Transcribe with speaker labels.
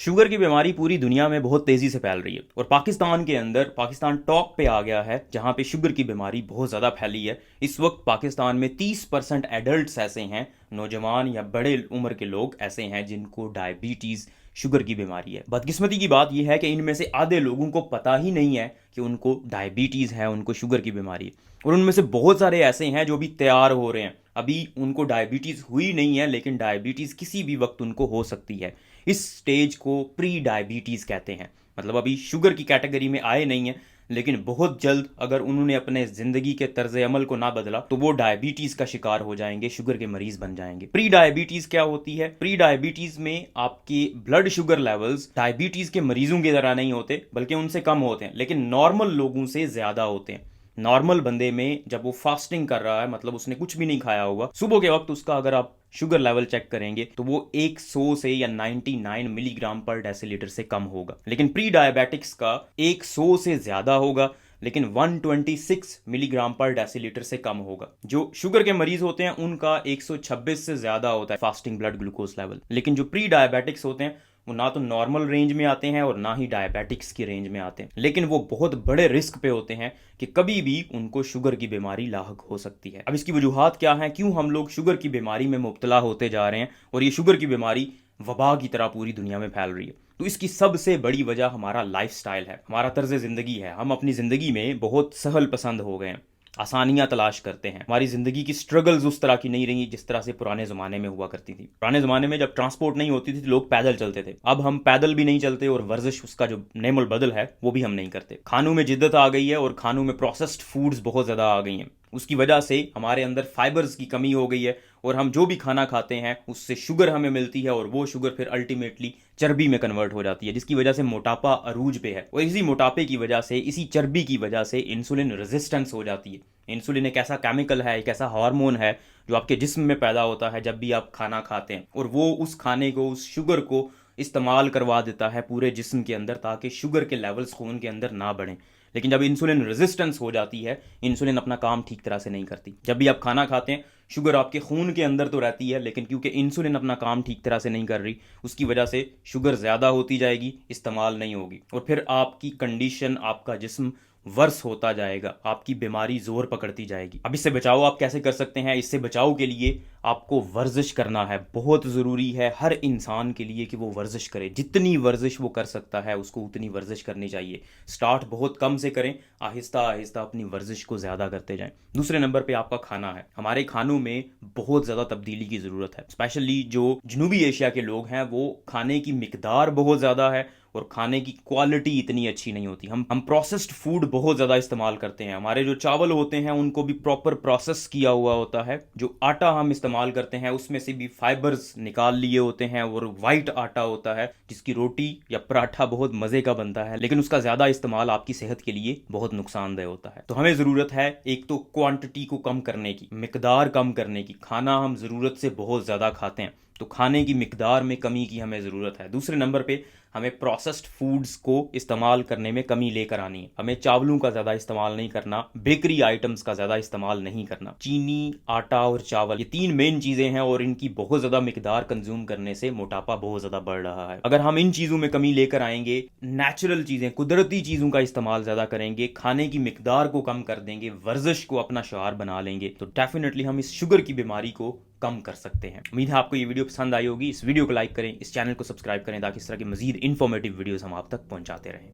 Speaker 1: Sugar की बीमारी पूरी दुनिया में बहुत तेज़ी से फैल रही है और पाकिस्तान के अंदर पाकिस्तान टॉप पे आ गया है जहां पे शुगर की बीमारी बहुत ज़्यादा फैली है। इस वक्त पाकिस्तान में 30% एडल्ट्स ऐसे हैं, नौजवान या बड़े उम्र के लोग ऐसे हैं जिनको डायबिटीज़ शुगर की बीमारी है। बदकिस्मती की बात यह है कि इनमें से आधे लोगों को पता ही नहीं है कि उनको डायबिटीज़ है, उनको शुगर की बीमारी है। और उनमें से बहुत सारे ऐसे हैं जो भी तैयार हो रहे हैं, अभी उनको डायबिटीज़ हुई नहीं है लेकिन डायबिटीज़ किसी भी वक्त उनको हो सकती है। इस स्टेज को प्री डायबिटीज़ कहते हैं, मतलब अभी शुगर की कैटेगरी में आए नहीं है लेकिन बहुत जल्द अगर उन्होंने अपने ज़िंदगी के तर्ज अमल को ना बदला तो वो डायबिटीज़ का शिकार हो जाएंगे, शुगर के मरीज़ बन जाएंगे। प्री डायबिटीज़ क्या होती है? प्री डायबिटीज़ में आपके ब्लड शुगर लेवल्स डायबिटीज़ के मरीजों की तरह नहीं होते बल्कि उनसे कम होते हैं, लेकिन नॉर्मल लोगों से ज़्यादा होते हैं। नॉर्मल बंदे में जब वो फास्टिंग कर रहा है, मतलब उसने कुछ भी नहीं खाया होगा, सुबह के वक्त उसका अगर आप शुगर लेवल चेक करेंगे तो वो 100 से या 99 मिलीग्राम पर डेसीलीटर से कम होगा। लेकिन प्री डायबिटिक्स का 100 से ज़्यादा होगा लेकिन 126 मिलीग्राम पर डेसीलीटर से कम होगा। जो शुगर के मरीज होते हैं उनका 126 से ज़्यादा होता है फास्टिंग ब्लड ग्लूकोज लेवल। लेकिन जो प्री डायबिटिक्स होते हैं वो ना तो नॉर्मल रेंज में आते हैं और ना ही डायबिटिक्स की रेंज में आते हैं, लेकिन वो बहुत बड़े रिस्क पे होते हैं कि कभी भी उनको शुगर की बीमारी लाहक हो सकती है। अब इसकी वजूहात क्या हैं, क्यों हम लोग शुगर की बीमारी में मुब्तला होते जा रहे हैं और ये शुगर की बीमारी वबा की तरह पूरी दुनिया में फैल रही है? तो इसकी सबसे बड़ी वजह हमारा लाइफस्टाइल है, हमारा तर्ज ज़िंदगी है। हम अपनी ज़िंदगी में बहुत सहल पसंद हो गए हैं, आसानियां तलाश करते हैं। हमारी ज़िंदगी की स्ट्रगल्स उस तरह की नहीं रही जिस तरह से पुराने ज़माने में हुआ करती थी। पुराने ज़माने में जब ट्रांसपोर्ट नहीं होती थी तो लोग पैदल चलते थे। अब हम पैदल भी नहीं चलते और वर्जिश, उसका जो नेमल बदल है, वो भी हम नहीं करते। खानों में जिद्दत आ गई है और खानों में प्रोसेस्ड फूड्स बहुत ज़्यादा आ गई हैं। उसकी वजह से हमारे अंदर फाइबर्स की कमी हो गई है और हम जो भी खाना खाते हैं उससे शुगर हमें मिलती है और वो शुगर फिर अल्टीमेटली चर्बी में कन्वर्ट हो जाती है, जिसकी वजह से मोटापा अरूज पे है। और इसी मोटापे की वजह से, इसी चर्बी की वजह से इंसुलिन रेजिस्टेंस हो जाती है। इंसुलिन एक ऐसा केमिकल है, एक ऐसा हार्मोन है जो आपके जिस्म में पैदा होता है जब भी आप खाना खाते हैं, और वो उस खाने को, उस शुगर को इस्तेमाल करवा देता है पूरे जिस्म के अंदर ताकि शुगर के लेवल्स खून के अंदर ना बढ़ें। लेकिन जब इंसुलिन रेजिस्टेंस हो जाती है, इंसुलिन अपना काम ठीक तरह से नहीं करती। जब भी आप खाना खाते हैं शुगर आपके खून के अंदर तो रहती है लेकिन क्योंकि इंसुलिन अपना काम ठीक तरह से नहीं कर रही, उसकी वजह से शुगर ज़्यादा होती जाएगी, इस्तेमाल नहीं होगी, और फिर आपकी कंडीशन, आपका जिस्म वर्स होता जाएगा, आपकी बीमारी जोर पकड़ती जाएगी। अब इससे बचाव आप कैसे कर सकते हैं? इससे बचाव के लिए आपको वर्जिश करना है। बहुत ज़रूरी है हर इंसान के लिए कि वो वर्जिश करे। जितनी वर्जिश वो कर सकता है उसको उतनी वर्जिश करनी चाहिए। स्टार्ट बहुत कम से करें, आहिस्ता आहिस्ता अपनी वर्जिश को ज़्यादा करते जाएं। दूसरे नंबर पे आपका खाना है। हमारे खानों में बहुत ज़्यादा तब्दीली की ज़रूरत है। स्पेशली जो जनूबी एशिया के लोग हैं वो खाने की मिकदार बहुत ज़्यादा है और खाने की क्वालिटी इतनी अच्छी नहीं होती। हम प्रोसेस्ड फूड बहुत ज़्यादा इस्तेमाल करते हैं। हमारे जो चावल होते हैं उनको भी प्रॉपर प्रोसेस किया हुआ होता है। जो आटा हम इस्तेमाल करते हैं उसमें से भी फाइबर्स निकाल लिए होते हैं, और वाइट आटा होता है जिसकी रोटी या पराठा बहुत मज़े का बनता है, लेकिन उसका ज़्यादा इस्तेमाल आपकी सेहत के लिए बहुत नुकसानदेह होता है। तो हमें ज़रूरत है एक तो क्वांटिटी को कम करने की, मिकदार कम करने की। खाना हम ज़रूरत से बहुत ज़्यादा खाते हैं तो खाने की मिकदार में कमी की हमें ज़रूरत है। दूसरे नंबर पे हमें प्रोसेस्ड फूड्स को इस्तेमाल करने में कमी लेकर आनी है। हमें चावलों का ज़्यादा इस्तेमाल नहीं करना, बेकरी आइटम्स का ज़्यादा इस्तेमाल नहीं करना। चीनी, आटा और चावल, ये तीन मेन चीज़ें हैं और इनकी बहुत ज़्यादा मिकदार कंज्यूम करने से मोटापा बहुत ज़्यादा बढ़ रहा है। अगर हम इन चीज़ों में कमी लेकर आएंगे, नेचुरल चीज़ें, कुदरती चीज़ों का इस्तेमाल ज़्यादा करेंगे, खाने की मिकदार को कम कर देंगे, वर्जिश को अपना शिआर बना लेंगे, तो डेफिनेटली हम इस शुगर की बीमारी को कम कर सकते हैं। उम्मीद है आपको ये वीडियो पसंद आई होगी। इस वीडियो को लाइक करें, इस चैनल को सब्सक्राइब करें ताकि इस तरह की मजीद इन्फॉर्मेटिव वीडियोस हम आप तक पहुंचाते रहें।